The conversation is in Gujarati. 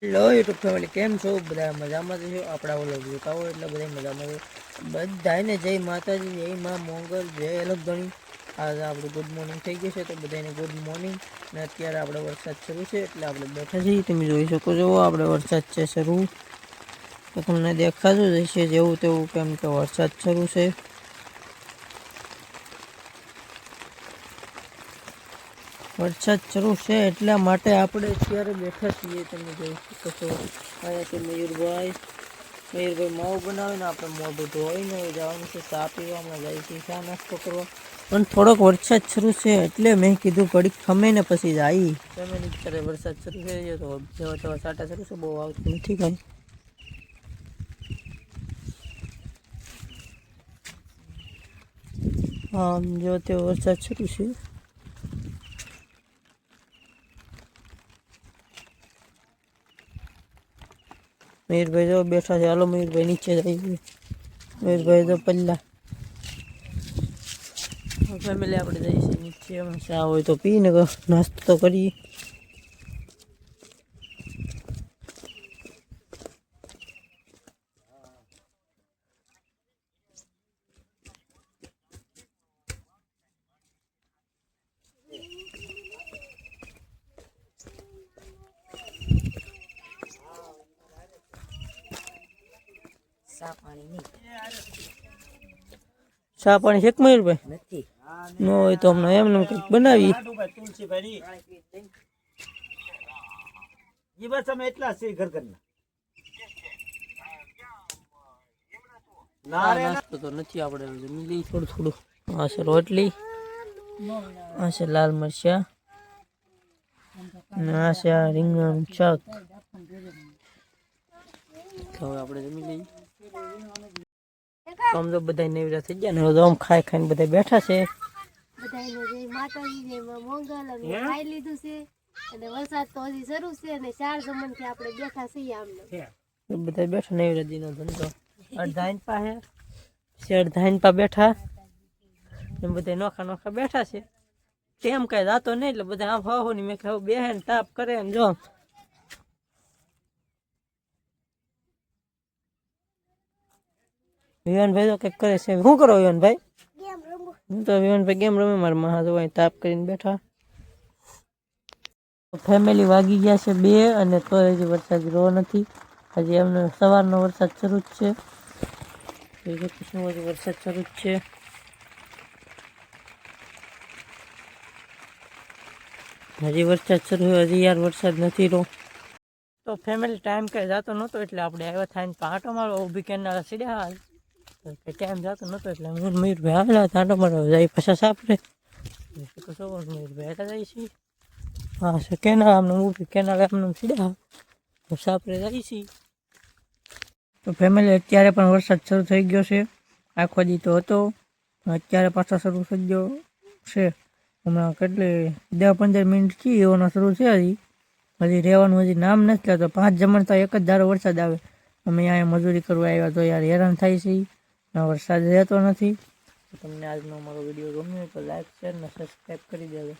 હેલો યુટ્યુબ ફેમિલી, કેમ છો? બધા મજામાં છો? આપણા ઓલો જોતા હોય એટલે બધા મજામાં બધાને જય માતાજી, જય માં મોંગલ, જય અલગ ગણી. આજે આપણું ગુડ મોર્નિંગ થઈ ગયું છે, તો બધાને ગુડ મોર્નિંગ. ને અત્યારે આપણે વરસાદ શરૂ છે એટલે આપણે બેઠા છીએ. તમે જોઈ શકો છો આપણે વરસાદ છે શરૂ, તો તમને દેખાતું જ હશે જેવું તેવું, કેમ કે વરસાદ શરૂ છે. વરસાદ શરૂ છે એટલા માટે આપણે અત્યારે બેઠા છીએ. તમે જોઈ શકો છો અહીંયા છે મયુરભાઈ માવું બનાવીને આપણે મોઢું ધોઈને જવાનું છે ચા પીવામાં, જાય છે ચા નાસ્તો કરવા. પણ થોડોક વરસાદ શરૂ છે એટલે મેં કીધું ઘડીક ખમે ને પછી જાય. ફેમિલી અત્યારે વરસાદ શરૂ થઈ ગયો, તો જેવા તેવા સાટા શરૂ છે, બહુ આવતું નથી કાંઈ. હા, જો તેવો વરસાદ શરૂ છે. મયુરભાઈ જો બેઠા છે. હાલો મયુરભાઈ નીચે જાય. મયુરભાઈ તો પહેલા ફેમિલી આપણે જઈએ છીએ નીચે. ચા હોય તો પીને નાસ્તો તો કરીએ. ચા પાણી છે મયુરભાઈ? નથી. ન હોય તો હમણાં એમને કંઈક બનાવી. નાસ્તો તો નથી, આપણે જમી લઈએ થોડું થોડું. આ છે રોટલી, આ છે લાલ મરચા, આ છે રીંગણ શાક. હવે આપણે જમી લઈએ. આમ તો બધા નેવરા થઈ ગયા ને, આમ ખાઈ ખાઈને બધા બેઠા છે. ખાઈ લીધું છે અને વરસાદ તો હજી શરૂ છે અને 4 જમણથી આપણે બેઠા છીએ. આમને બધા બેઠા નેવરાજી નો ધંધો અડધાઈન પાસે છે, અડધાઈન પા બેઠા એમ બધા નોખા નોખા બેઠા છે. તેમ કઈ જાતો નહીં એટલે બધા આમ હાહુ ની મેં કહ્યું બેહે ને તાપ કરે ને. જો વિવાનભાઈ તો કઈક કરે છે. શું કરો વિવાનભાઈ? હું તો વિવાનભાઈ ગેમ રમે. મારા મહા જો તાપ કરીને બેઠા. ફેમિલી વાગી ગયા છે 2 અને તો હજી વરસાદ રો નથી. હજી એમને સવારનો વરસાદ શરૂ જ છે. વરસાદ શરૂ જ છે. હજી વરસાદ શરૂ, હજી યાર વરસાદ નથી રો. તો ફેમિલી ટાઈમ કઈ જતો નહોતો એટલે આપણે આવ્યા થાય આંટો મારો. ઊભી કેનારા સીડ્યા ટાઈમ જતો નહોતો એટલે હું મયુરભાઈ આવેલા હતા આંટો મારો. જાય પાછા સાપરે મયુરભાઈ હતા જાય છે. હા છે કેનાલ આમને ઊભી કેનાલ આમને સીડ્યા સાપરે જાય છે. તો ફેમિલી અત્યારે પણ વરસાદ શરૂ થઈ ગયો છે. આખો દી તો હતો, અત્યારે પાછો શરૂ થઈ ગયો છે. હમણાં કેટલી 10-15 મિનિટ થી એવાનો શરૂ છે. હજી રહેવાનું હજી નામ નથી લેતો. 5 જમણ તો એક જ ધારો વરસાદ આવે. અમે અહીંયા મજૂરી કરવા આવ્યા તો યાર હેરાન થાય છે. વરસાદ રહેતો નથી. તમને આજનો અમારો વિડીયો ગમ્યો તો લાઈક, શેર અને સબસ્ક્રાઈબ કરી દેજો.